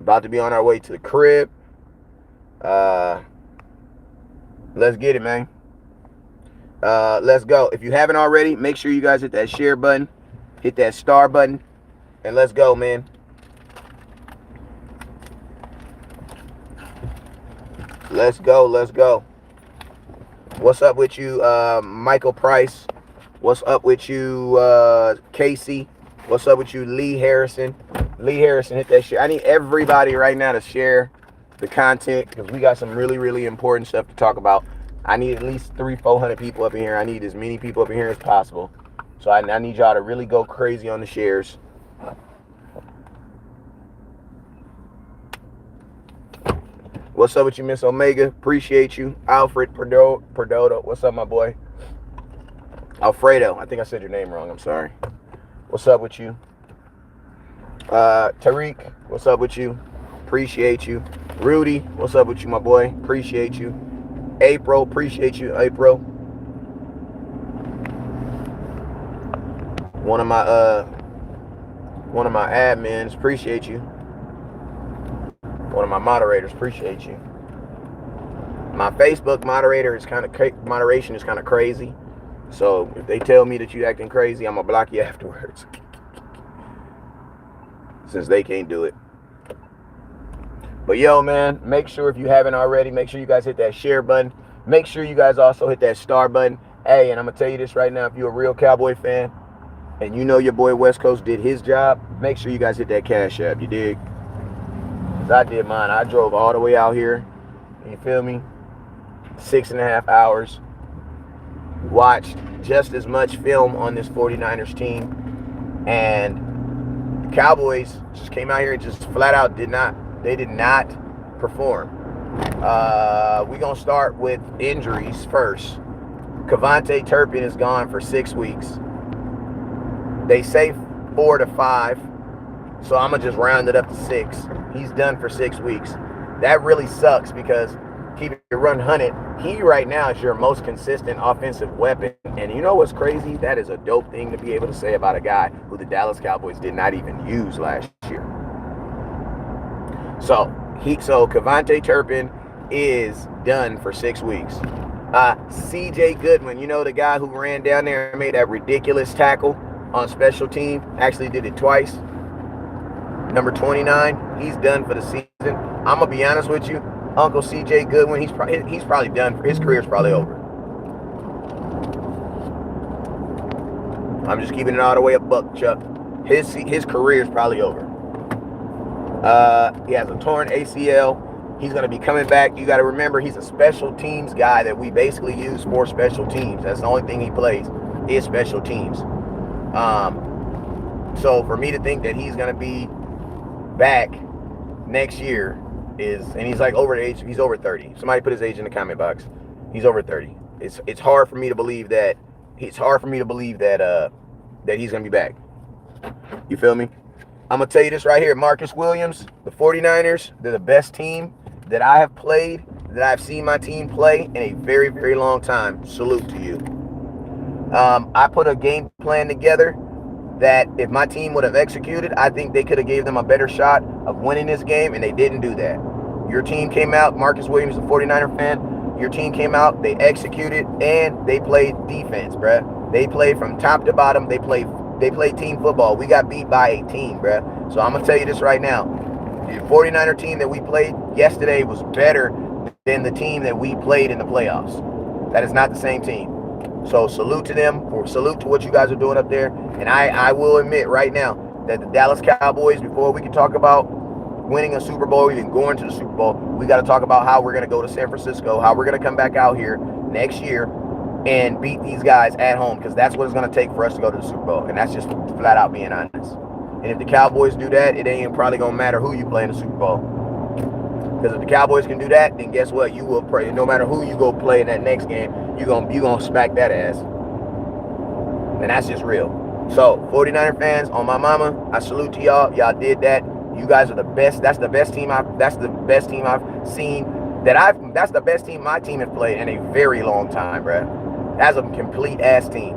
About to be on our way to the crib. Let's get it, man. Let's go. If you haven't already, make sure you guys hit that share button, hit that star button, and let's go, man. Let's go. Let's go. What's up with you, Michael Price? What's up with you, Casey? What's up with you, Lee Harrison? Lee Harrison, hit that share. I need everybody right now to share the content because we got some really, really important stuff to talk about. I need at least 300-400 people up in here. I need as many people up in here as possible. So I need y'all to really go crazy on the shares. What's up with you, Miss Omega? Appreciate you. Alfred Perdodo. What's up, my boy? Alfredo. I think I said your name wrong. I'm sorry. What's up with you? Tariq. What's up with you? Appreciate you. Rudy. What's up with you, my boy? Appreciate you. April. Appreciate you, April. One of my admins. Appreciate you. One of my moderators, appreciate you. My Facebook moderation is kind of crazy. So if they tell me that you acting crazy, I'm gonna block you afterwards. Since they can't do it. But yo, man, make sure if you haven't already, make sure you guys hit that share button. Make sure you guys also hit that star button. Hey, and I'm gonna tell you this right now, if you're a real Cowboy fan and you know your boy West Coast did his job, make sure you guys hit that Cash App, you dig? I did mine. I drove all the way out here. You feel me? 6.5 hours. Watched just as much film on this 49ers team. And the Cowboys just came out here and just flat out did not perform. We're going to start with injuries first. Cavante Turpin is gone for 6 weeks. They say 4 to 5. So I'm going to just round it up to 6. He's done for 6 weeks. That really sucks because keep it run hunted. He right now is your most consistent offensive weapon. And you know what's crazy? That is a dope thing to be able to say about a guy who the Dallas Cowboys did not even use last year. So Cavante Turpin is done for 6 weeks. CJ Goodwin, you know the guy who ran down there and made that ridiculous tackle on special team, actually did it twice. Number 29, he's done for the season. I'm gonna be honest with you, Uncle CJ Goodwin, he's probably done. His career's probably over. I'm just keeping it all the way a buck, Chuck. His career's probably over. He has a torn ACL. He's gonna be coming back. You got to remember, he's a special teams guy that we basically use for special teams. That's the only thing he plays is special teams. So for me to think that he's gonna be back next year and he's like over the age, he's over 30. Somebody put his age in the comment box. He's over 30. It's hard for me to believe that he's gonna be back. You feel me? I'm gonna tell you this right here. Marcus Williams, the 49ers, they're the best team that I have played, that I've seen my team play in a very, very long time. Salute to you. I put a game plan together that if my team would have executed, I think they could have gave them a better shot of winning this game, and they didn't do that. Your team came out, Marcus Williams, a 49er fan, your team came out, they executed, and they played defense, bruh. They played from top to bottom. They played team football. We got beat by a team, bruh. So I'm going to tell you this right now. The 49er team that we played yesterday was better than the team that we played in the playoffs. That is not the same team. So salute to them, or salute to what you guys are doing up there. And I will admit right now that the Dallas Cowboys, before we can talk about winning a Super Bowl, even going to the Super Bowl, we got to talk about how we're going to go to San Francisco, how we're going to come back out here next year and beat these guys at home, because that's what it's going to take for us to go to the Super Bowl. And that's just flat out being honest. And if the Cowboys do that, it ain't probably going to matter who you play in the Super Bowl. Because if the Cowboys can do that, then guess what? You will pray. No matter who you go play in that next game, you're gonna smack that ass. And that's just real. So, 49er fans, on my mama, I salute to y'all. Y'all did that. You guys are the best. That's the best team I've seen. That's the best team my team has played in a very long time, bruh. That's a complete ass team.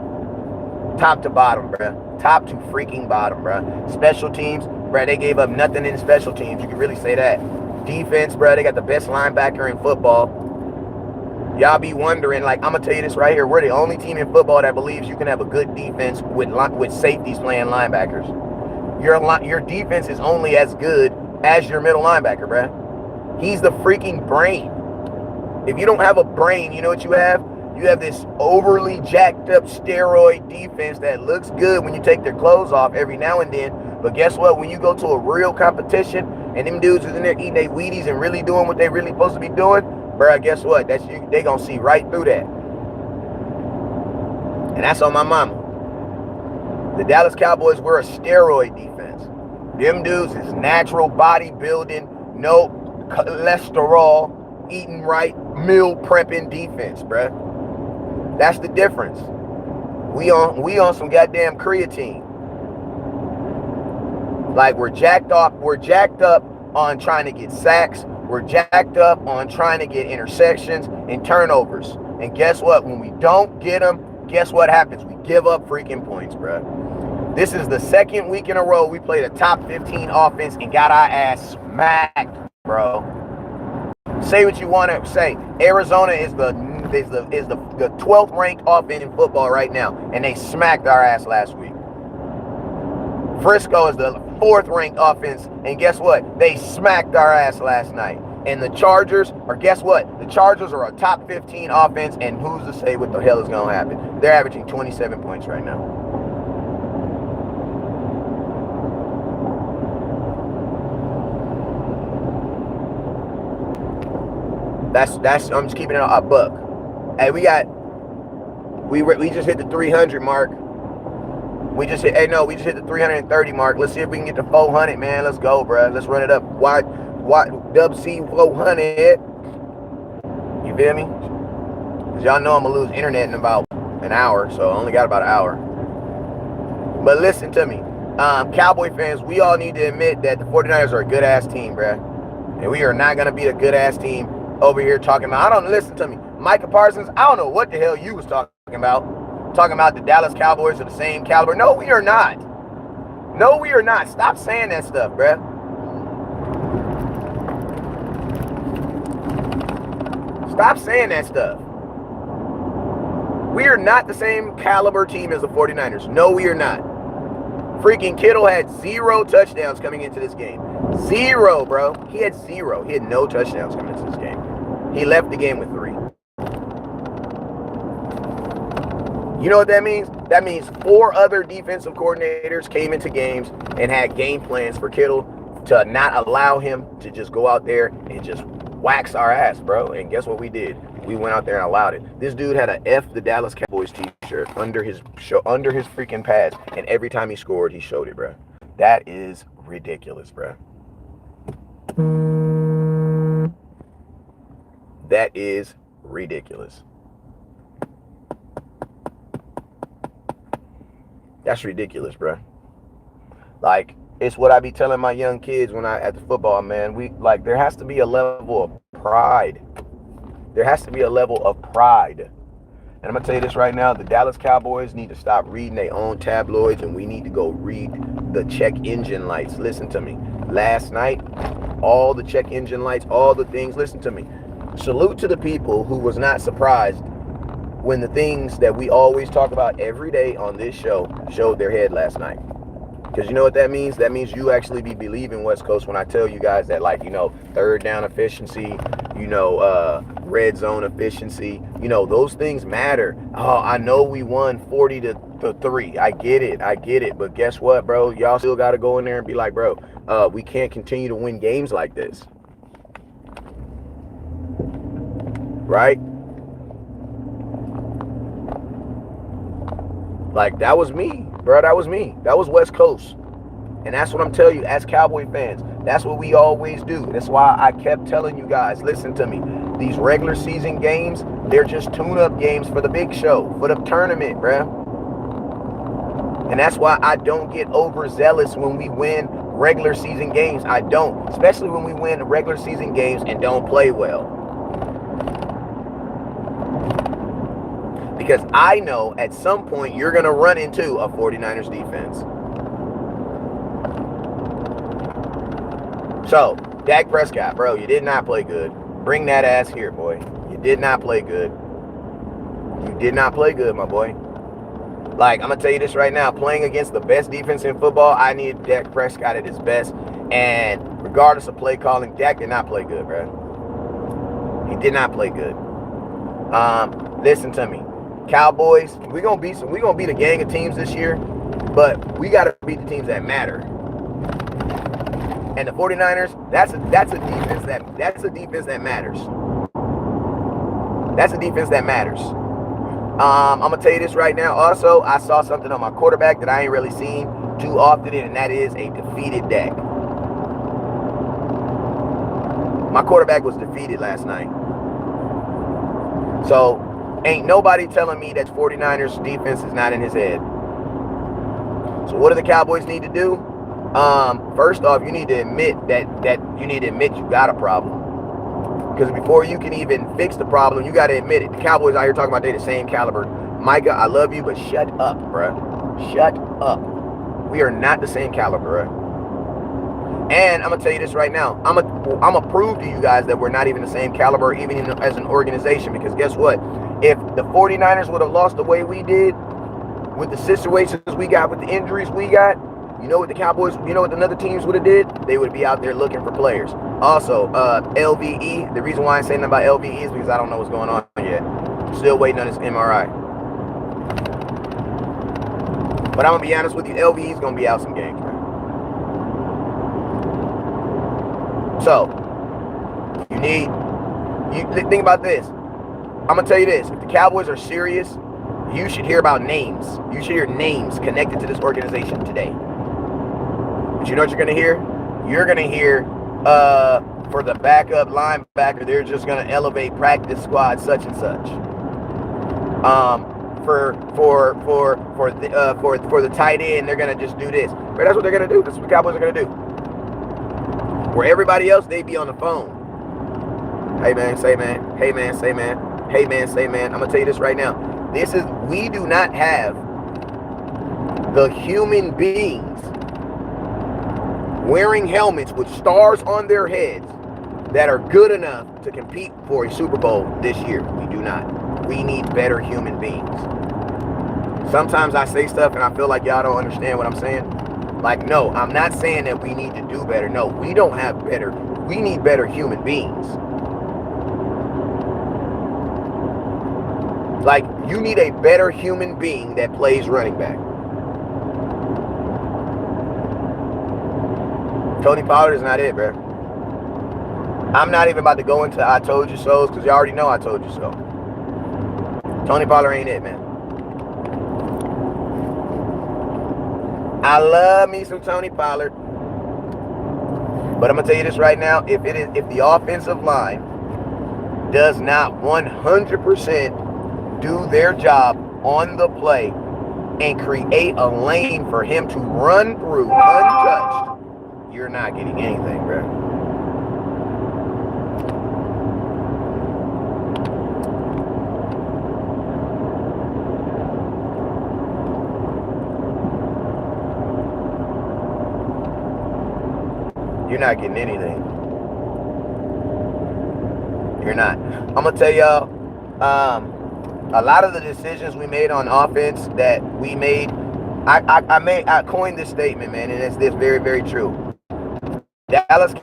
Top to bottom, bruh. Top to freaking bottom, bruh. Special teams, bruh, they gave up nothing in special teams. You can really say that. Defense, bruh, they got the best linebacker in football. Y'all be wondering, like, I'm going to tell you this right here. We're the only team in football that believes you can have a good defense with safeties playing linebackers. Your defense is only as good as your middle linebacker, bruh. He's the freaking brain. If you don't have a brain, you know what you have? You have this overly jacked up steroid defense that looks good when you take their clothes off every now and then. But guess what? When you go to a real competition and them dudes is in there eating their Wheaties and really doing what they really supposed to be doing, bruh, guess what? They gonna see right through that. And that's on my mama. The Dallas Cowboys were a steroid defense. Them dudes is natural bodybuilding, no cholesterol, eating right, meal prepping defense, bruh. That's the difference. We on some goddamn creatine. Like we're jacked up on trying to get sacks. We're jacked up on trying to get interceptions and turnovers. And guess what? When we don't get them, guess what happens? We give up freaking points, bruh. This is the second week in a row we played a top 15 offense and got our ass smacked, bro. Say what you want to say. Arizona is the 12th ranked offense in football right now, and they smacked our ass last week. Frisco is the 4th ranked offense, and guess what? They smacked our ass last night. And the Chargers, or guess what? The Chargers are a top 15 offense, and who's to say what the hell is going to happen? They're averaging 27 points right now. That's I'm just keeping it a buck. Hey, we just hit the 300 mark. We just hit the 330 mark. Let's see if we can get to 400, man. Let's go, bro. Let's run it up. Why WC 400? You feel me? Cause y'all know I'm gonna lose internet in about an hour, so I only got about an hour. But listen to me, Cowboy fans, we all need to admit that the 49ers are a good ass team, bro. And we are not gonna be a good ass team over here talking about, listen to me, Micah Parsons, I don't know what the hell you was talking about. Talking about the Dallas Cowboys are the same caliber. No, we are not. No, we are not. Stop saying that stuff, bruh. Stop saying that stuff. We are not the same caliber team as the 49ers. No, we are not. Freaking Kittle had 0 touchdowns coming into this game. 0, bro. He had 0. He had no touchdowns coming into this game. He left the game with 3. You know what that means? That means 4 other defensive coordinators came into games and had game plans for Kittle to not allow him to just go out there and just wax our ass, bro. And guess what we did? We went out there and allowed it. This dude had a F the Dallas Cowboys t-shirt under his freaking pads, and every time he scored, he showed it, bro. That is ridiculous, bro. That is ridiculous. That's ridiculous, bro. Like, it's what I be telling my young kids when I at the football, man. There has to be a level of pride. There has to be a level of pride. And I'm going to tell you this right now. The Dallas Cowboys need to stop reading their own tabloids, and we need to go read the check engine lights. Listen to me. Last night, all the check engine lights, all the things, listen to me. Salute to the people who was not surprised when the things that we always talk about every day on this show showed their head last night. Because you know what that means? That means you actually be believing West Coast when I tell you guys that, like, third down efficiency, red zone efficiency, those things matter. Oh, I know we won 40-3. I get it. But guess what, bro? Y'all still got to go in there and be like, bro, we can't continue to win games like this. Right? Like, that was me, bro. That was me. That was West Coast. And that's what I'm telling you as Cowboy fans. That's what we always do. That's why I kept telling you guys, listen to me. These regular season games, they're just tune-up games for the big show, for the tournament, bro. And that's why I don't get overzealous when we win regular season games. I don't. Especially when we win regular season games and don't play well. Because I know at some point you're going to run into a 49ers defense. So, Dak Prescott, bro, you did not play good. Bring that ass here, boy. You did not play good. You did not play good, my boy. Like, I'm going to tell you this right now. Playing against the best defense in football, I need Dak Prescott at his best. And regardless of play calling, Dak did not play good, bro. He did not play good. Listen to me. Cowboys, we're going to beat a gang of teams this year, but we got to beat the teams that matter. And the 49ers, that's a defense that matters. That's a defense that matters. I'm going to tell you this right now. Also, I saw something on my quarterback that I ain't really seen too often, and that is a defeated Dak. My quarterback was defeated last night. So, ain't nobody telling me that 49ers defense is not in his head. So, what do the Cowboys need to do? First off, you need to admit you got a problem. Because before you can even fix the problem, you got to admit it. The Cowboys out here talking about they're the same caliber. Micah, I love you, but shut up, bruh. Shut up. We are not the same caliber, bruh. And I'm going to tell you this right now. I'm going to prove to you guys that we're not even the same caliber, even as an organization. Because guess what? If the 49ers would have lost the way we did, with the situations we got, with the injuries we got, you know what the Cowboys, you know what the other teams would have did? They would be out there looking for players. Also, LVE, the reason why I say nothing about LVE is because I don't know what's going on yet. Still waiting on his MRI. But I'm going to be honest with you, LVE is going to be out some games, man. So, you think about this. I'm going to tell you this. If the Cowboys are serious, you should hear about names. You should hear names connected to this organization today. But you know what you're going to hear? You're going to hear, for the backup linebacker, they're just going to elevate practice squad such and such. For the tight end, they're going to just do this. But that's what they're going to do. That's what the Cowboys are going to do. Where everybody else, they be on the phone. Hey, man, say, man. Hey, man, say, man. Hey, man, say, man. I'm going to tell you this right now. We do not have the human beings wearing helmets with stars on their heads that are good enough to compete for a Super Bowl this year. We do not. We need better human beings. Sometimes I say stuff and I feel like y'all don't understand what I'm saying. Like, no, I'm not saying that we need to do better. No, we don't have better. We need better human beings. Like, you need a better human being that plays running back. Tony Pollard is not it, bro. I'm not even about to go into I told you so's because you already know I told you so. Tony Pollard ain't it, man. I love me some Tony Pollard. But I'm going to tell you this right now. If the offensive line does not 100% do their job on the play and create a lane for him to run through untouched, you're not getting anything, bro. You're not getting anything. You're not. I'm going to tell y'all, a lot of the decisions we made on offense that we made, I coined this statement, man, and it's very, very true. Dallas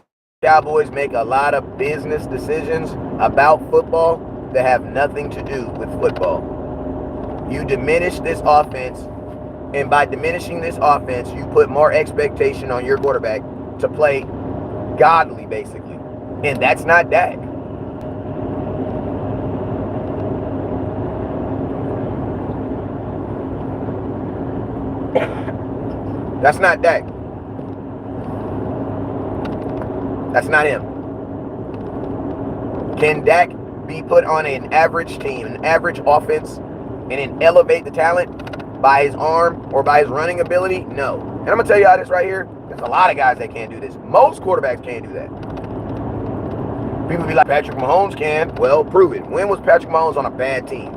Cowboys make a lot of business decisions about football that have nothing to do with football. You diminish this offense, and by diminishing this offense, you put more expectation on your quarterback to play godly, basically. And that's not Dak. That's not Dak. That's not him. Can Dak be put on an average team, an average offense, and then elevate the talent by his arm or by his running ability? No. And I'm going to tell you how this right here. There's a lot of guys that can't do this. Most quarterbacks can't do that. People be like, Patrick Mahomes can. Well, prove it. When was Patrick Mahomes on a bad team?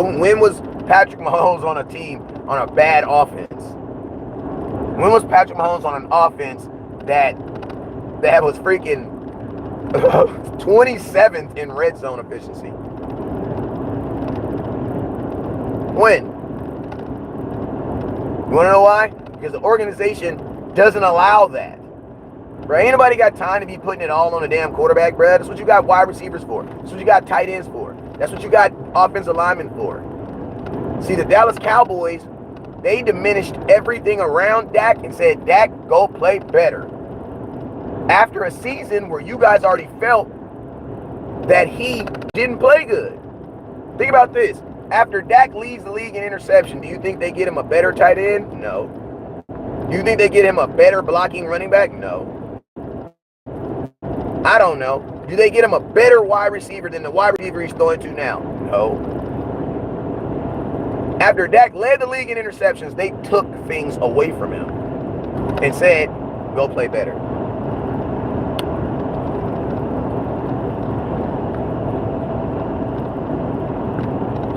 When was Patrick Mahomes on a team on a bad offense? When was Patrick Mahomes on an offense that was freaking 27th in red zone efficiency? When? You want to know why? Because the organization doesn't allow that. Right? Ain't got time to be putting it all on the damn quarterback, bruh. That's what you got wide receivers for. That's what you got tight ends for. That's what you got offensive linemen for. See, the Dallas Cowboys, they diminished everything around Dak and said, Dak, go play better. After a season where you guys already felt that he didn't play good. Think about this. After Dak leads the league in interception, do you think they get him a better tight end? No. Do you think they get him a better blocking running back? No. I don't know. Do they get him a better wide receiver than the wide receiver he's throwing to now? No. After Dak led the league in interceptions, they took things away from him and said, go play better.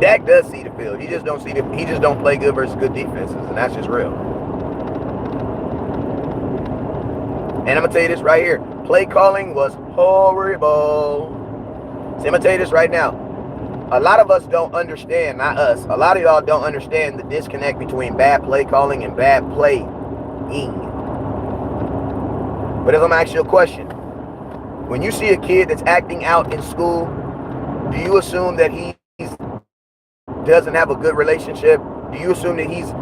Dak does see the field. He just don't play good versus good defenses, and that's just real. And I'm gonna tell you this right here. Play calling was horrible. See, I'm gonna tell you this right now. A lot of us don't understand, not us, a lot of y'all don't understand the disconnect between bad play calling and bad playing. But if I'm gonna ask you a question, when you see a kid that's acting out in school, do you assume that he doesn't have a good relationship? Do you assume that he's,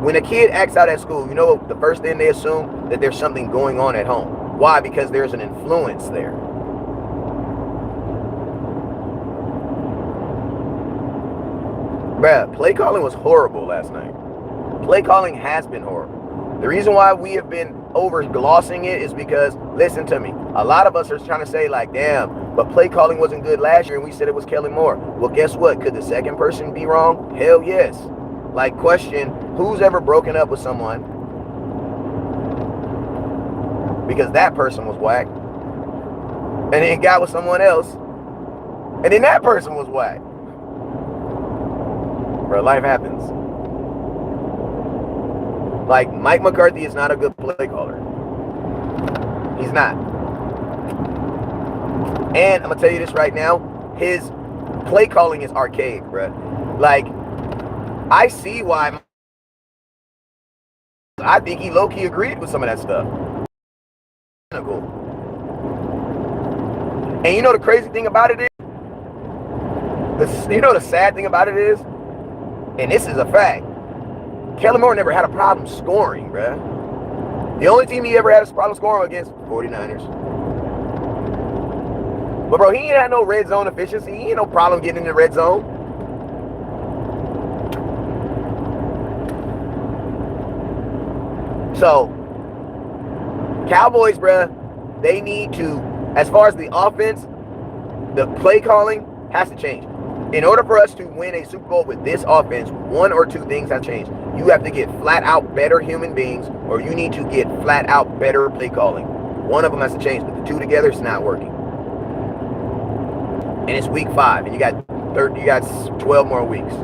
when a kid acts out at school, the first thing they assume that there's something going on at home. Why? Because there's an influence there. Bruh, play calling was horrible last night. Play calling has been horrible. The reason why we have been over-glossing it is because, listen to me, a lot of us are trying to say like, damn, but play calling wasn't good last year and we said it was Kellen Moore. Well, guess what? Could the second person be wrong? Hell yes. Like, question, who's ever broken up with someone because that person was whack, and then got with someone else, and then that person was whack? Bro, life happens. Like, Mike McCarthy is not a good play caller. He's not. And I'm going to tell you this right now. His play calling is archaic, bro. Like, I see why. I think he low-key agreed with some of that stuff. And you know the crazy thing about it is? The sad thing about it is? And this is a fact. Kellen Moore never had a problem scoring, bruh. The only team he ever had a problem scoring against, 49ers. But, bro, he ain't had no red zone efficiency. He ain't no problem getting in the red zone. So, Cowboys, bruh, they need to, as far as the offense, the play calling has to change. In order for us to win a Super Bowl with this offense, one or two things have changed. You have to get flat out better human beings, or you need to get flat out better play calling. One of them has to change, but the two together, it's not working. And it's week 5, and you got 12 more weeks.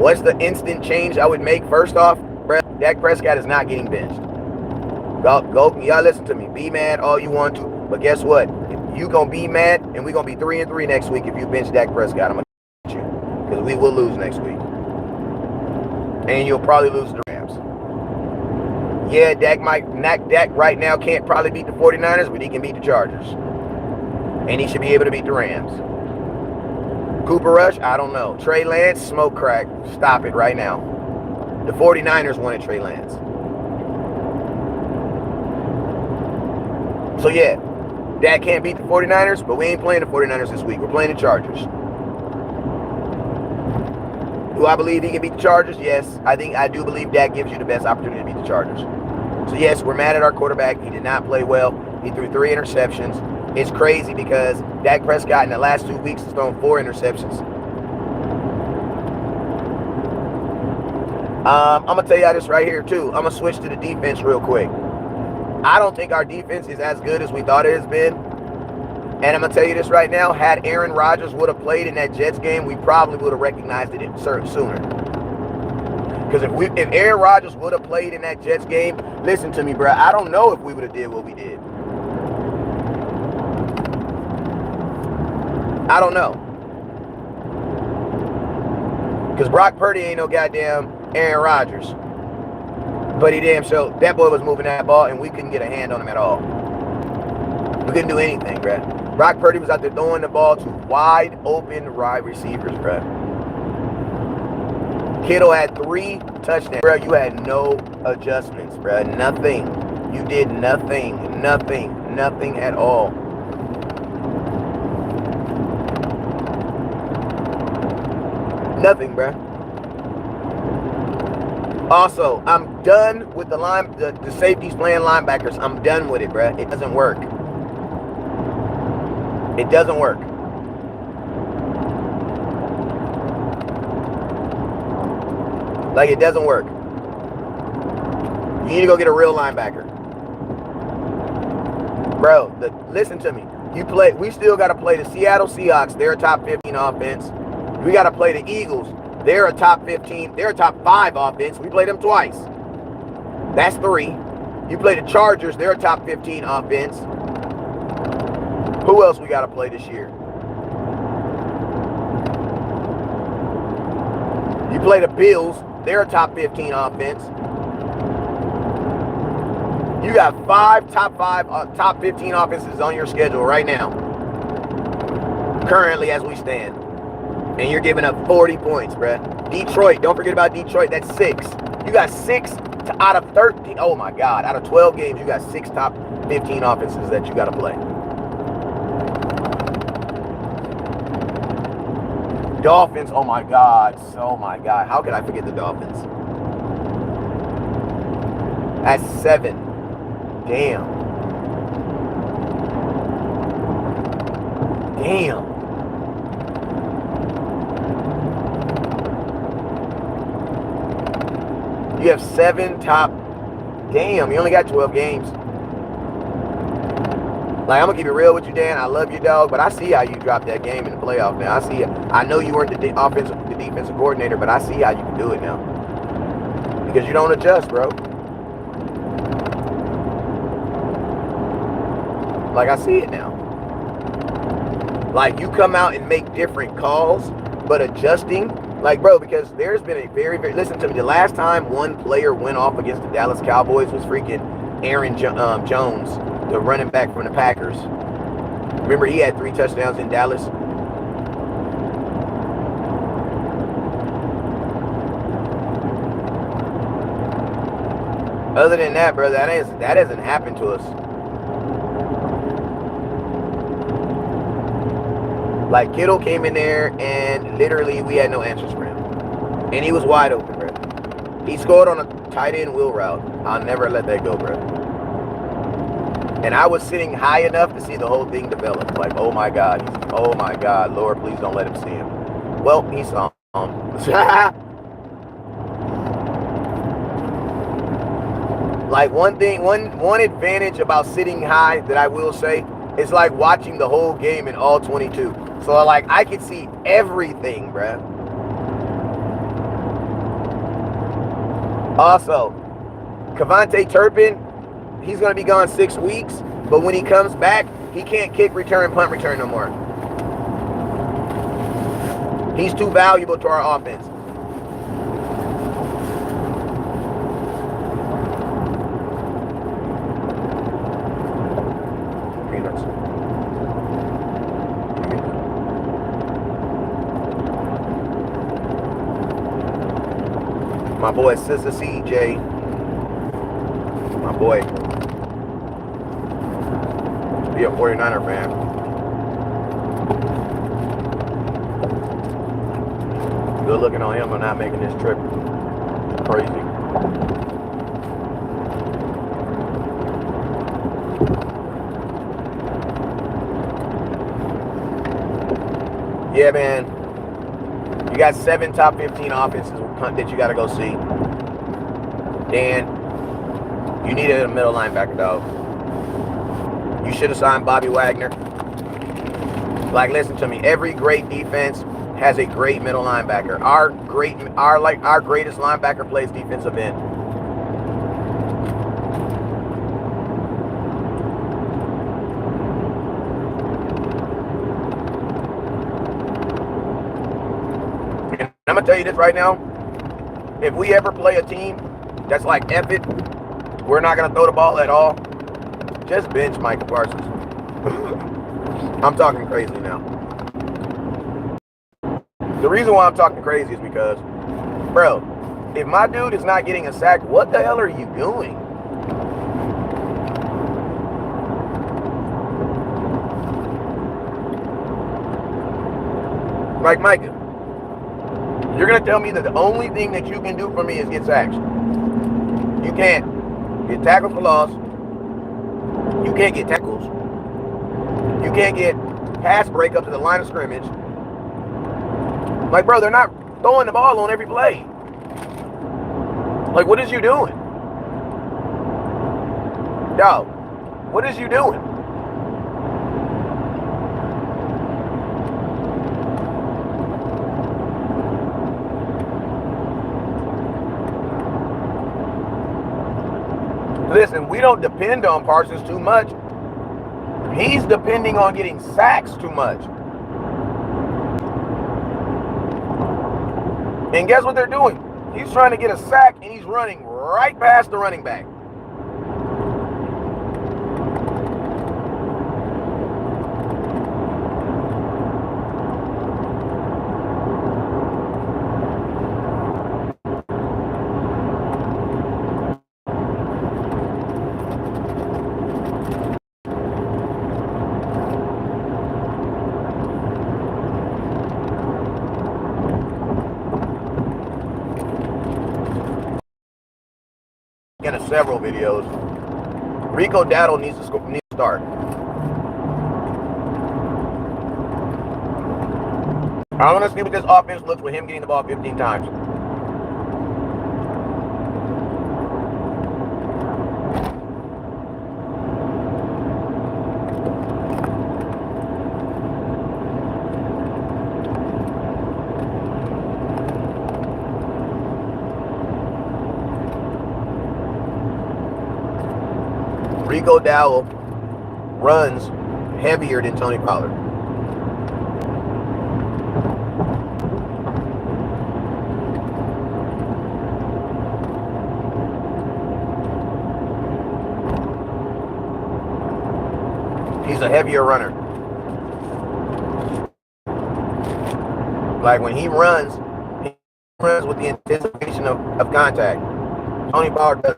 What's the instant change I would make? First off, Dak Prescott is not getting benched. Go, y'all listen to me. Be mad all you want to, but guess what? You gonna be mad, and we're gonna be 3-3 next week if you bench Dak Prescott. I'm gonna get you, because we will lose next week, and you'll probably lose the Rams. Yeah, Dak right now can't probably beat the 49ers, but he can beat the Chargers, and he should be able to beat the Rams. Cooper Rush, I don't know. Trey Lance, smoke crack. Stop it right now. The 49ers wanted Trey Lance. So yeah. Dak can't beat the 49ers, but we ain't playing the 49ers this week. We're playing the Chargers. Do I believe he can beat the Chargers? Yes. I do believe Dak gives you the best opportunity to beat the Chargers. So yes, we're mad at our quarterback. He did not play well. He threw 3 interceptions. It's crazy because Dak Prescott in the last 2 weeks has thrown 4 interceptions. I'm going to tell y'all this right here too. I'm going to switch to the defense real quick. I don't think our defense is as good as we thought it has been. And I'm going to tell you this right now, had Aaron Rodgers would have played in that Jets game, we probably would have recognized it sooner. Because if Aaron Rodgers would have played in that Jets game, listen to me, bro, I don't know if we would have did what we did. I don't know. Because Brock Purdy ain't no goddamn Aaron Rodgers. But he damn sure, that boy was moving that ball and we couldn't get a hand on him at all. We couldn't do anything, bro. Brock Purdy was out there throwing the ball to wide open wide receivers, bro. Kittle had 3 touchdowns. Bro, you had no adjustments, bro. Nothing. You did nothing. Nothing at all. Nothing, bro. Also, I'm done with the safeties playing linebackers. I'm done with it, bro. It doesn't work. It doesn't work. Like, it doesn't work. You need to go get a real linebacker. Bro, listen to me. We still got to play the Seattle Seahawks. They're a top 15 offense. We got to play the Eagles. They're a top 15. They're a top 5 offense. We played them twice. That's 3. You play the Chargers. They're a top 15 offense. Who else we got to play this year? You play the Bills. They're a top 15 offense. You got 5 top 15 offenses on your schedule right now. Currently as we stand. And you're giving up 40 points, bruh. Detroit, don't forget about Detroit. That's 6. You got 6 out of 13. Oh my God. Out of 12 games, you got 6 top 15 offenses that you got to play. Dolphins, oh my God. How could I forget the Dolphins? That's 7. Damn. You have 7 top. Damn, you only got 12 games. Like, I'm going to keep it real with you, Dan. I love you, dog, but I see how you dropped that game in the playoff now. I see it. I know you weren't the defensive coordinator, but I see how you can do it now. Because you don't adjust, bro. Like, I see it now. Like, you come out and make different calls, but adjusting, like, bro, because there's been a listen to me, the last time one player went off against the Dallas Cowboys was freaking Aaron Jones, the running back from the Packers. Remember, he had 3 touchdowns in Dallas. Other than that, bro, that hasn't happened to us. Like, Kittle came in there and literally we had no answers for him. And he was wide open, bro. He scored on a tight end wheel route. I'll never let that go, bro. And I was sitting high enough to see the whole thing develop. Like, oh my God, Lord, please don't let him see him. Well, he saw him. Like, one advantage about sitting high that I will say is like watching the whole game in all 22. So, like, I could see everything, bruh. Also, Kevontae Turpin, he's going to be gone 6 weeks. But when he comes back, he can't kick return, punt return no more. He's too valuable to our offense. Peanuts. My boy, Sister CJ. My boy. Be a 49er fan. Good looking on him for not making this trip. Crazy. Yeah, man. You got 7 top 15 offenses that you got to go see. Dan, you needed a middle linebacker, dog. You should have signed Bobby Wagner. Like, listen to me. Every great defense has a great middle linebacker. Our greatest linebacker plays defensive end. And I'm gonna tell you this right now. If we ever play a team that's like, F it, we're not gonna throw the ball at all, just bench Michael Parsons. I'm talking crazy now. The reason why I'm talking crazy is because, bro, if my dude is not getting a sack, what the hell are you doing? Like, Micah, you're going to tell me that the only thing that you can do for me is get sacks. You can't get tackles for loss. You can't get tackles. You can't get pass break up to the line of scrimmage. Like, bro, they're not throwing the ball on every play. Like, what is you doing? Dog, what is you doing? Listen, we don't depend on Parsons too much. He's depending on getting sacks too much. And guess what they're doing? He's trying to get a sack, and he's running right past the running back. In several videos, Rico Dowdle needs to start. I want to see what this offense looks with him getting the ball 15 times. Rico Dowdle runs heavier than Tony Pollard. He's a heavier runner. Like, when he runs with the anticipation of contact. Tony Pollard does.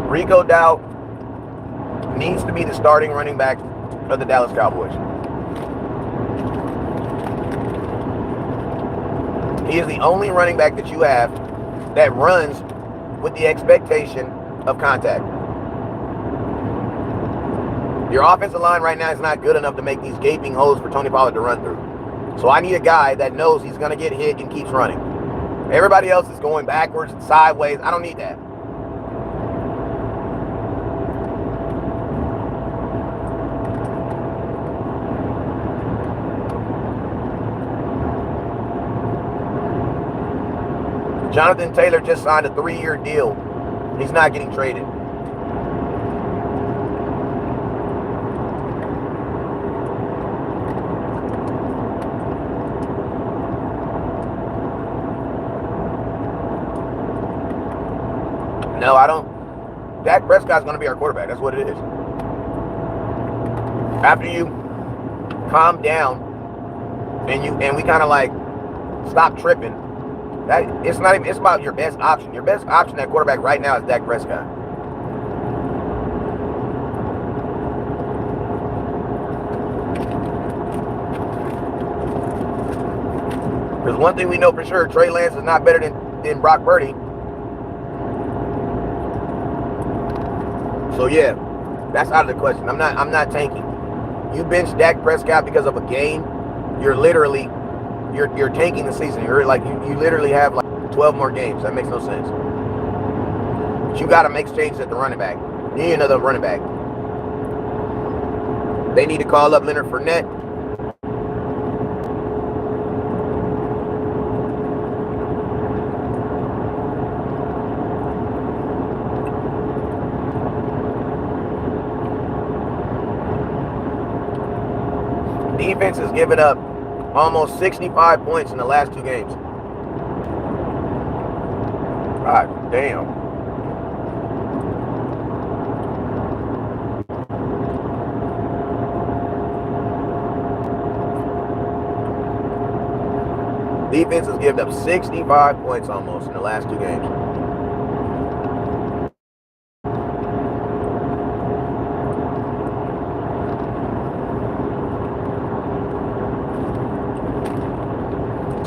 Rico Dowdle needs to be the starting running back of the Dallas Cowboys. He is the only running back that you have that runs with the expectation of contact. Your offensive line right now is not good enough to make these gaping holes for Tony Pollard to run through. So I need a guy that knows he's going to get hit and keeps running. Everybody else is going backwards and sideways. I don't need that. Jonathan Taylor just signed a 3-year deal. He's not getting traded. No, I don't. Dak Prescott's going to be our quarterback. That's what it is. After you calm down and we kind of like stop tripping, it's not even, it's about your best option. Your best option at quarterback right now is Dak Prescott. There's one thing we know for sure: Trey Lance is not better than Brock Purdy. So yeah, that's out of the question. I'm not tanking. You bench Dak Prescott because of a game, you're literally you're tanking the season. You're like you literally have like 12 more games. That makes no sense. But you got to make changes at the running back. You need another running back. They need to call up Leonard Fournette. Defense has given up almost 65 points in the last 2 games. God damn. Defense has given up 65 points almost in the last 2 games.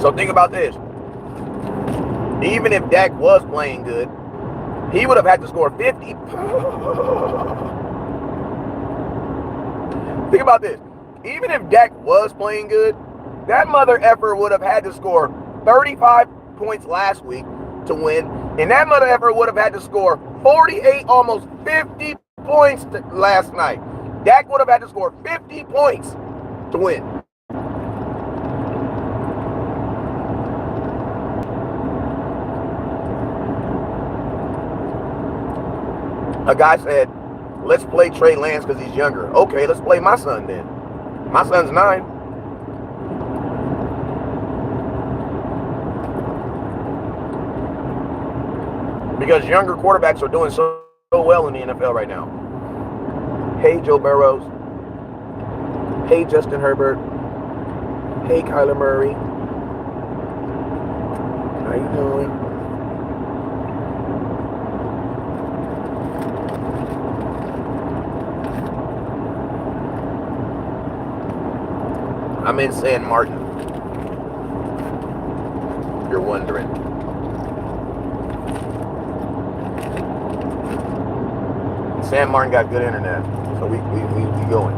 So think about this. Even if Dak was playing good, he would have had to score 50. Think about this. Even if Dak was playing good, that mother effer would have had to score 35 points last week to win. And that mother effer would have had to score 48, almost 50 points last night. Dak would have had to score 50 points to win. A guy said, let's play Trey Lance because he's younger. Okay, let's play my son then. My son's 9. Because younger quarterbacks are doing so well in the NFL right now. Hey, Joe Burrows. Hey, Justin Herbert. Hey, Kyler Murray. How you doing? I'm in San Martin. If you're wondering. San Martin got good internet, so we going.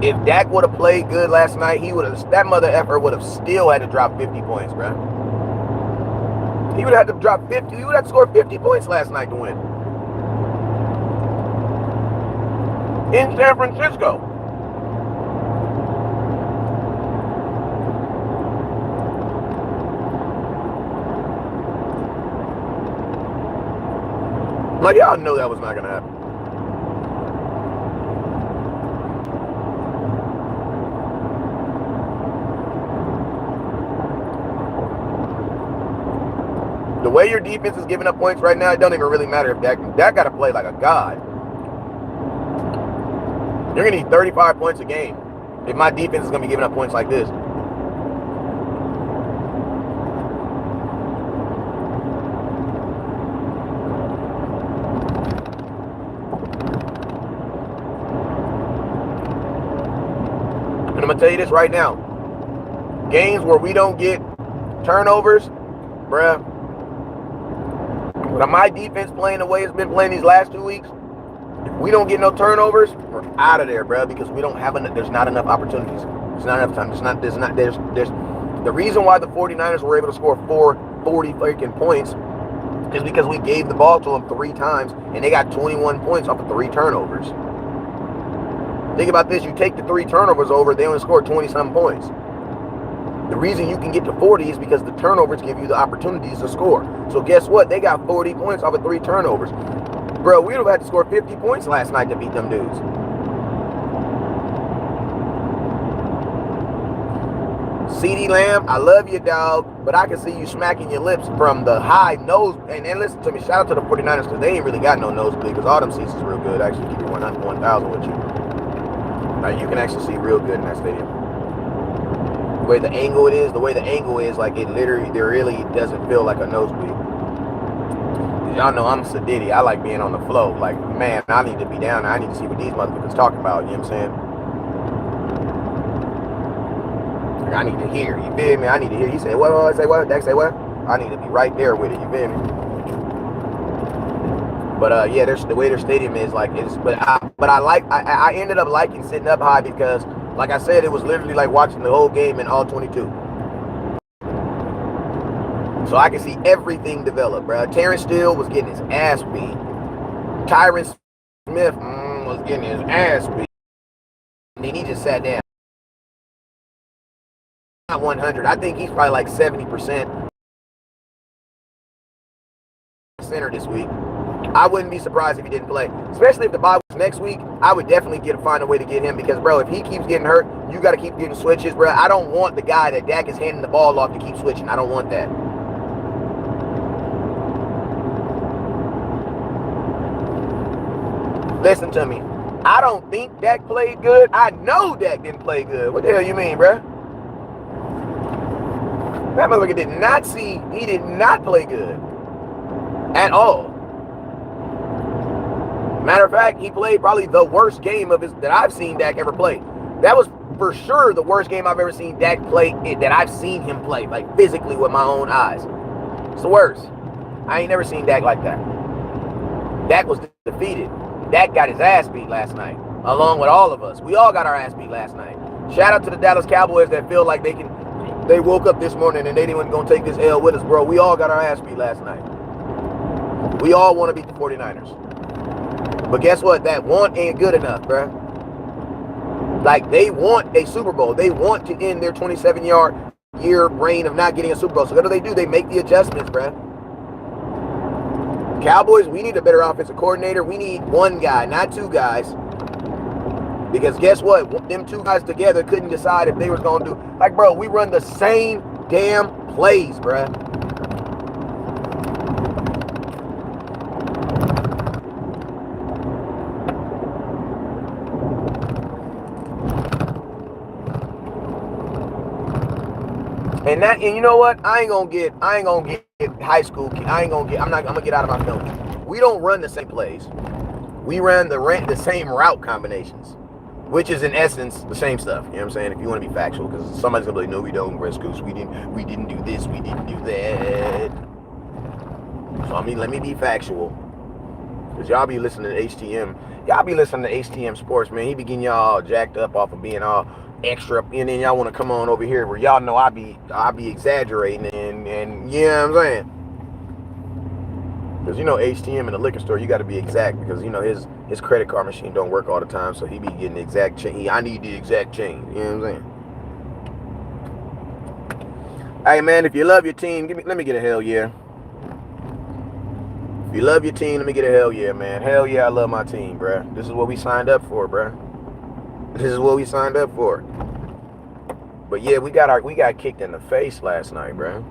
If Dak would have played good last night, that mother effer would have still had to drop 50 points, bro. He would have had to drop 50. He would have to score 50 points last night to win. In San Francisco. Like, y'all know that was not going to happen. The way your defense is giving up points right now, it don't even really matter if Dak got to play like a god. You're going to need 35 points a game if my defense is going to be giving up points like this. And I'm going to tell you this right now. Games where we don't get turnovers, bruh. With my defense playing the way it's been playing these last 2 weeks, if we don't get no turnovers, we're out of there, bro, because we don't have there's not enough opportunities. There's not enough time. There's the reason why the 49ers were able to score 40 freaking points is because we gave the ball to them 3 times and they got 21 points off of 3 turnovers. Think about this, you take the 3 turnovers over, they only scored 20-something points. The reason you can get to 40 is because the turnovers give you the opportunities to score. So guess what? They got 40 points off of 3 turnovers. Bro, we would have had to score 50 points last night to beat them dudes. CeeDee Lamb, I love you, dog, but I can see you smacking your lips from the high nose. And listen to me, shout out to the 49ers because they ain't really got no nosebleed because all them seats is real good. Actually, keep you 1,000 with you. You can actually see real good in that stadium. The way the angle is, like it really doesn't feel like a nosebleed. Y'all know I'm Sadiddy. I like being on the flow. Like, man, I need to be down there. I need to see what these motherfuckers talking about. You know what I'm saying? I need to hear. You feel me? I need to hear. He said, what? I say what? Dak say what? I need to be right there with it. You feel me? But yeah, the way their stadium is, like, it's. But I ended up liking sitting up high because, like I said, it was literally like watching the whole game in all 22. So I can see everything develop, bro. Terrence Steele was getting his ass beat. Tyron Smith was getting his ass beat. And then he just sat down. Not 100. I think he's probably like 70% center this week. I wouldn't be surprised if he didn't play. Especially if the bye was next week, I would definitely find a way to get him because, bro, if he keeps getting hurt, you got to keep getting switches, bro. I don't want the guy that Dak is handing the ball off to keep switching. I don't want that. Listen to me. I don't think Dak played good. I know Dak didn't play good. What the hell you mean, bro? That motherfucker he did not play good at all. Matter of fact, he played probably the worst game that I've seen Dak ever play. That was for sure the worst game I've ever seen Dak play, that I've seen him play, like physically with my own eyes. It's the worst. I ain't never seen Dak like that. Dak was defeated. Dak got his ass beat last night, along with all of us. We all got our ass beat last night. Shout out to the Dallas Cowboys that feel like they woke up this morning and they didn't gonna take this L with us, bro. We all got our ass beat last night. We all want to beat the 49ers. But guess what? That want ain't good enough, bro. Like, they want a Super Bowl. They want to end their 27-year reign of not getting a Super Bowl. So what do? They make the adjustments, bro. Cowboys, we need a better offensive coordinator. We need one guy, not two guys. Because guess what? Them two guys together couldn't decide if they were going to do. Like, bro, we run the same damn plays, bro. And you know what? I ain't gonna get high school. I'm gonna get out of my feelings. We don't run the same plays. We run the same route combinations, which is in essence the same stuff. You know what I'm saying? If you want to be factual, because somebody's gonna be like, no, we don't, West Coast. We didn't do this. We didn't do that. So I mean, let me be factual. Because y'all be listening to HTM. Y'all be listening to HTM Sports, man. He be getting y'all jacked up off of being all extra, and then y'all want to come on over here where y'all know I be exaggerating and you know what I'm saying? Because you know HTM in the liquor store, you got to be exact because you know his credit card machine don't work all the time, so he be getting the exact change. I need the exact change. You know what I'm saying? Hey man, if you love your team, let me get a hell yeah. If you love your team, let me get a hell yeah, man. Hell yeah, I love my team, bruh. This is what we signed up for, bruh. This is what we signed up for. But yeah, we got kicked in the face last night, bro.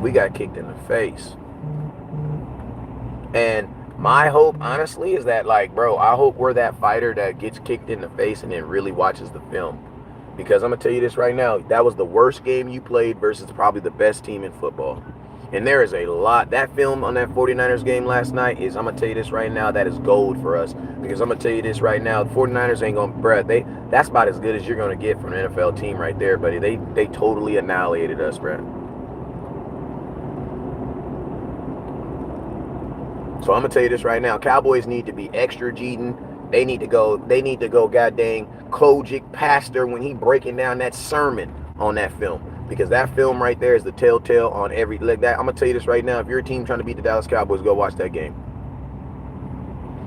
We got kicked in the face. And my hope, honestly, is that, like, bro, I hope we're that fighter that gets kicked in the face and then really watches the film. Because I'm going to tell you this right now, that was the worst game you played versus probably the best team in football. And there is a lot. That film on that 49ers game last night is, I'm going to tell you this right now, that is gold for us. Because I'm going to tell you this right now, the 49ers ain't going to, bruh, that's about as good as you're going to get from an NFL team right there, buddy. They totally annihilated us, bruh. So I'm going to tell you this right now. Cowboys need to be extra Jeeting. They need to go goddamn Kojic pastor when he breaking down that sermon on that film. Because that film right there is the telltale on every leg. That I'm gonna tell you this right now. If you're a team trying to beat the Dallas Cowboys, go watch that game.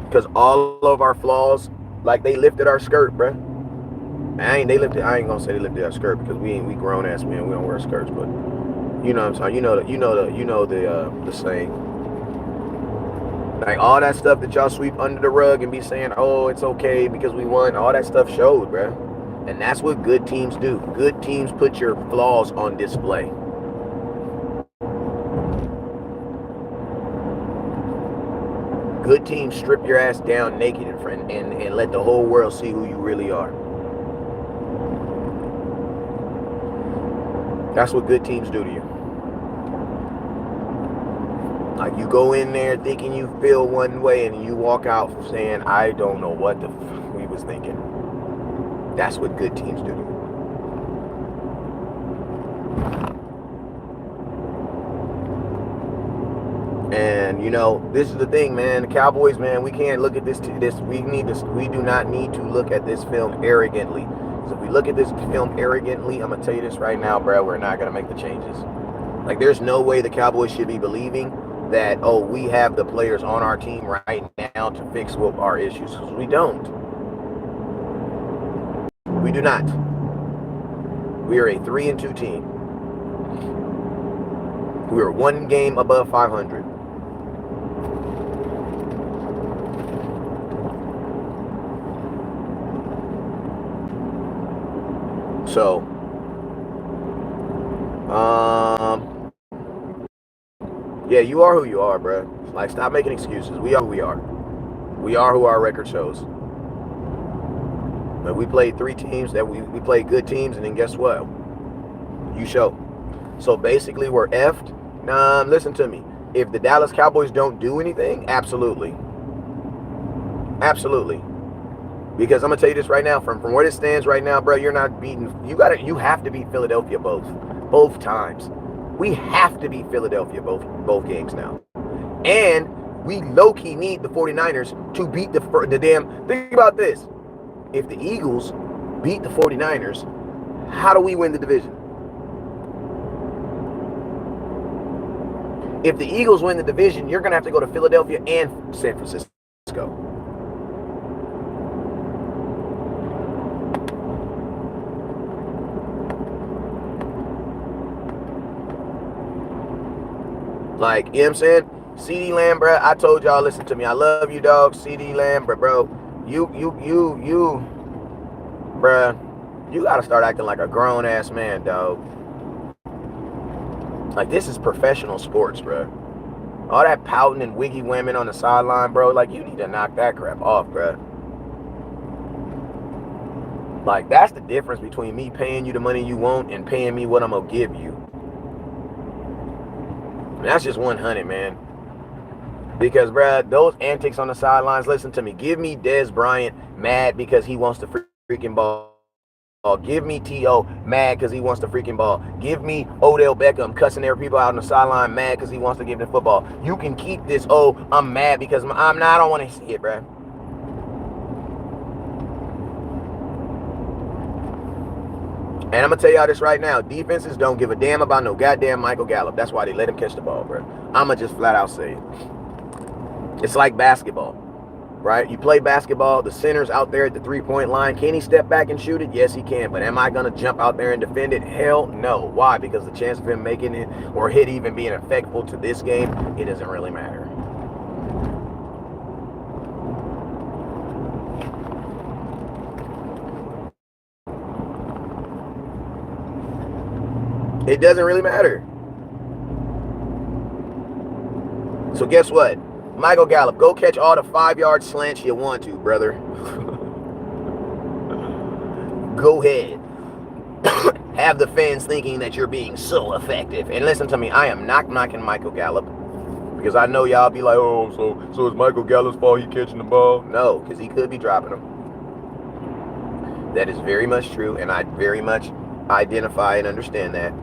Because all of our flaws, like, they lifted our skirt, bruh. I ain't gonna say they lifted our skirt because we grown ass men. We don't wear skirts, but you know what I'm saying. You know the saying. Like, all that stuff that y'all sweep under the rug and be saying, oh, it's okay because we won. All that stuff showed, bruh. And that's what good teams do. Good teams put your flaws on display. Good teams strip your ass down naked in front and let the whole world see who you really are. That's what good teams do to you. Like, you go in there thinking you feel one way and you walk out saying, I don't know what the fuck we was thinking. That's what good teams do. And you know, this is the thing, man. The Cowboys, man, we can't look at this. We do not need to look at this film arrogantly. So if we look at this film arrogantly, I'm gonna tell you this right now, bro. We're not gonna make the changes. Like, there's no way the Cowboys should be believing that, oh, we have the players on our team right now to fix our issues. Because we don't. We do not. We are a 3-2 team. We are one game above 500. So, yeah, you are who you are, bro. Like, stop making excuses. We are who we are. We are who our record shows. But we played 3 teams that we played good teams, and then guess what? You show. So basically, we're effed. Nah, listen to me. If the Dallas Cowboys don't do anything, absolutely. Absolutely. Because I'm gonna tell you this right now, from where it stands right now, bro, you're not beating. You have to beat Philadelphia both times. We have to beat Philadelphia both games now. And we low-key need the 49ers to beat the damn. Think about this. If the Eagles beat the 49ers, how do we win the division? If the Eagles win the division, you're going to have to go to Philadelphia and San Francisco. Like, you know what I'm saying? CD Lamb, bro, I told y'all, listen to me. I love you, dog. CD Lamb, bro. You, bro, you got to start acting like a grown-ass man, dog. Like, this is professional sports, bro. All that pouting and wiggy women on the sideline, bro, like, you need to knock that crap off, bro. Like, that's the difference between me paying you the money you want and paying me what I'm going to give you. And that's just 100, man. Because, bro, those antics on the sidelines, listen to me. Give me Dez Bryant mad because he wants the freaking ball. Give me T.O. mad because he wants the freaking ball. Give me Odell Beckham cussing their people out on the sideline mad because he wants to give the football. You can keep this, oh, I'm mad because I don't want to see it, bro. And I'm going to tell y'all this right now. Defenses don't give a damn about no goddamn Michael Gallup. That's why they let him catch the ball, bro. I'm going to just flat out say it. It's like basketball, right? You play basketball, the center's out there at the three-point line. Can he step back and shoot it? Yes, he can. But am I going to jump out there and defend it? Hell no. Why? Because the chance of him making it or hit even being effective to this game, it doesn't really matter. It doesn't really matter. So guess what? Michael Gallup, go catch all the 5-yard slants you want to, brother. Go ahead. Have the fans thinking that you're being so effective. And listen to me, I am not knocking Michael Gallup. Because I know y'all be like, oh, so it's Michael Gallup's fault he catching the ball? No, because he could be dropping them. That is very much true, and I very much identify and understand that.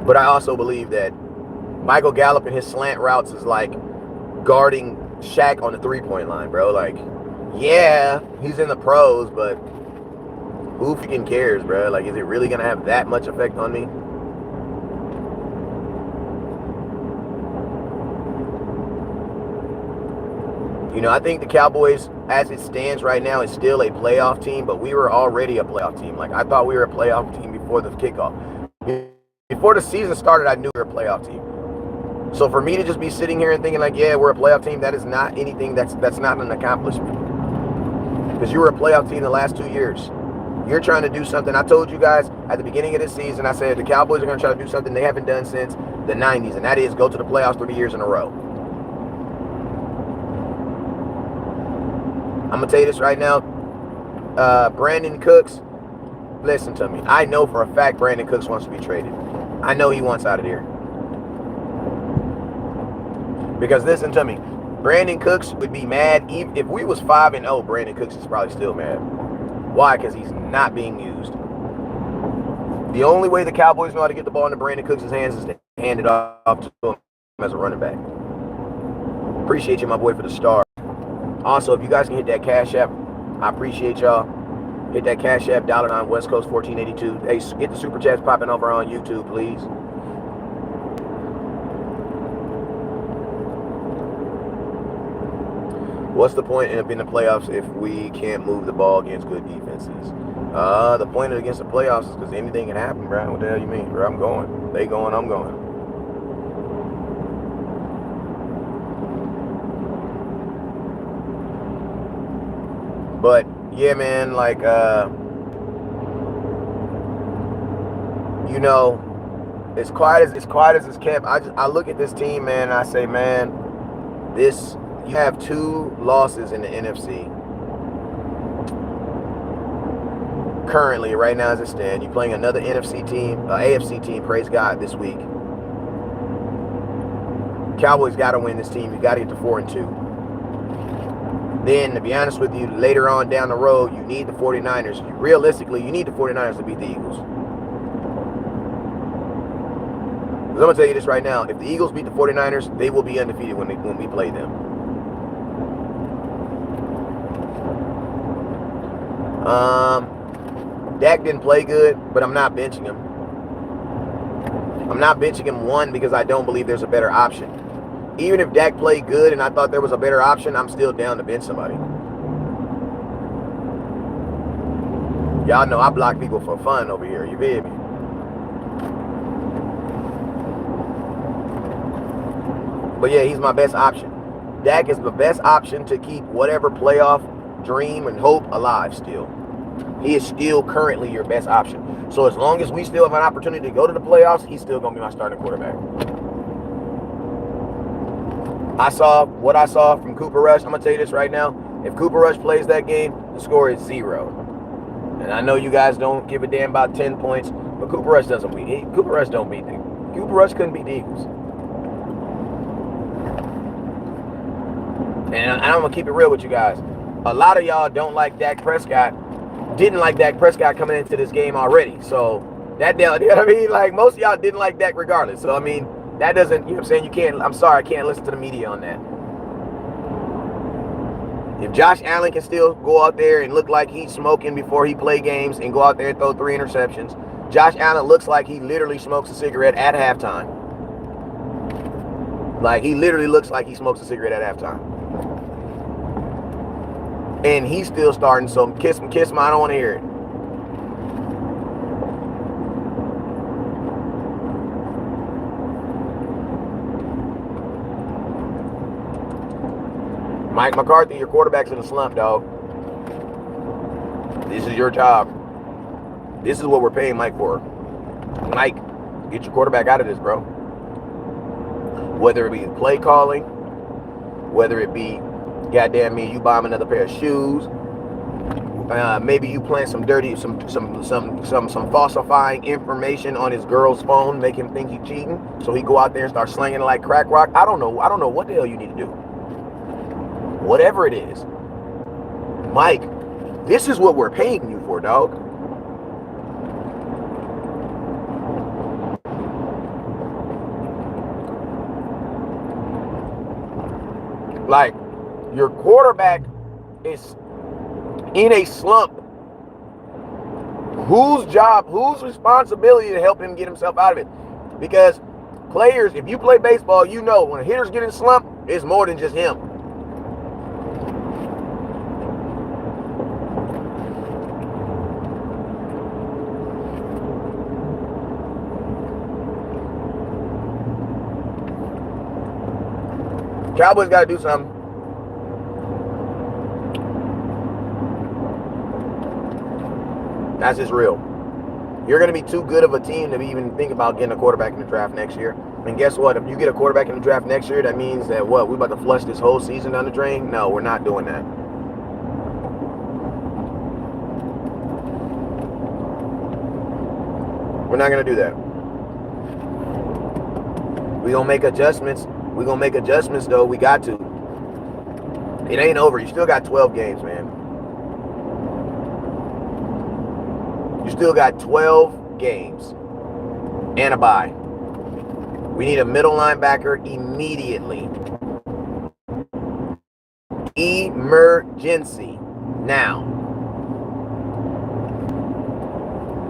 But I also believe that Michael Gallup and his slant routes is like guarding Shaq on the three-point line, bro. Like, yeah, he's in the pros, but who freaking cares, bro? Like, is it really going to have that much effect on me? You know, I think the Cowboys, as it stands right now, is still a playoff team, but we were already a playoff team. Like, I thought we were a playoff team before the kickoff. Before the season started, I knew we were a playoff team. So for me to just be sitting here and thinking like, yeah, we're a playoff team, that is not anything, that's not an accomplishment. Because you were a playoff team the last 2 years. You're trying to do something. I told you guys at the beginning of this season, I said the Cowboys are going to try to do something they haven't done since the 90s, and that is go to the playoffs 3 years in a row. I'm going to tell you this right now. Brandon Cooks, listen to me. I know for a fact Brandon Cooks wants to be traded. I know he wants out of here. Because listen to me. Brandon Cooks would be mad. Even if we was 5-0, Brandon Cooks is probably still mad. Why? Because he's not being used. The only way the Cowboys know how to get the ball into Brandon Cooks' hands is to hand it off to him as a running back. Appreciate you, my boy, for the star. Also, if you guys can hit that Cash App, I appreciate y'all. Hit that Cash App, $9 West Coast 1482. Hey, get the super chats popping over on YouTube, please. What's the point in the playoffs if we can't move the ball against good defenses? The point against the playoffs is because anything can happen, bro. What the hell you mean, bro? I'm going. They going, I'm going. But yeah, man, like you know, as quiet as it's kept, I look at this team, man, and I say, man, you have 2 losses in the NFC. Currently, right now as it stands, you're playing another NFC team, AFC team, praise God, this week. Cowboys got to win this team. You got to get to 4-2. Then, to be honest with you, later on down the road, you need the 49ers. Realistically, you need the 49ers to beat the Eagles. Because I'm going to tell you this right now. If the Eagles beat the 49ers, they will be undefeated when we play them. Dak didn't play good, but I'm not benching him. I'm not benching him, one, because I don't believe there's a better option. Even if Dak played good and I thought there was a better option, I'm still down to bench somebody. Y'all know I block people for fun over here. You feel me? But yeah, he's my best option. Dak is the best option to keep whatever playoff dream and hope alive still. He is still currently your best option. So as long as we still have an opportunity to go to the playoffs, he's still going to be my starting quarterback. What I saw from Cooper Rush. I'm going to tell you this right now. If Cooper Rush plays that game, the score is 0. And I know you guys don't give a damn about 10 points, but Cooper Rush doesn't beat. Cooper Rush don't beat them. Cooper Rush couldn't beat the Eagles. And I'm going to keep it real with you guys. A lot of y'all don't like Dak Prescott. Didn't like Dak Prescott coming into this game already. So that, you know what I mean? Like, most of y'all didn't like Dak regardless. So, I mean, that doesn't, you know what I'm saying? You can't, I'm sorry, I can't listen to the media on that. If Josh Allen can still go out there and look like he's smoking before he play games and go out there and throw 3 interceptions, Josh Allen looks like he literally smokes a cigarette at halftime. Like, he literally looks like he smokes a cigarette at halftime. And he's still starting, so kiss him, I don't want to hear it. Mike McCarthy, your quarterback's in a slump, dog. This is your job. This is what we're paying Mike for. Mike, get your quarterback out of this, bro. Whether it be play calling, whether it be goddamn me, you buy him another pair of shoes. Maybe you plant some falsifying information on his girl's phone, make him think he's cheating, so he go out there and start slinging it like crack rock. I don't know what the hell you need to do. Whatever it is, Mike, this is what we're paying you for, dog. Like, your quarterback is in a slump. Whose responsibility to help him get himself out of it? Because players, if you play baseball, you know when a hitter's getting slump, it's more than just him. Cowboys got to do something. That's just real. You're going to be too good of a team to even think about getting a quarterback in the draft next year. And guess what? If you get a quarterback in the draft next year, that means that what? We're about to flush this whole season down the drain? No, we're not doing that. We're not going to do that. We're going to make adjustments. We're going to make adjustments, though. We got to. It ain't over. You still got 12 games, man. You still got 12 games and a bye. We need a middle linebacker immediately. Emergency. Now.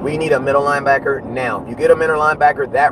We need a middle linebacker now. You get a middle linebacker, that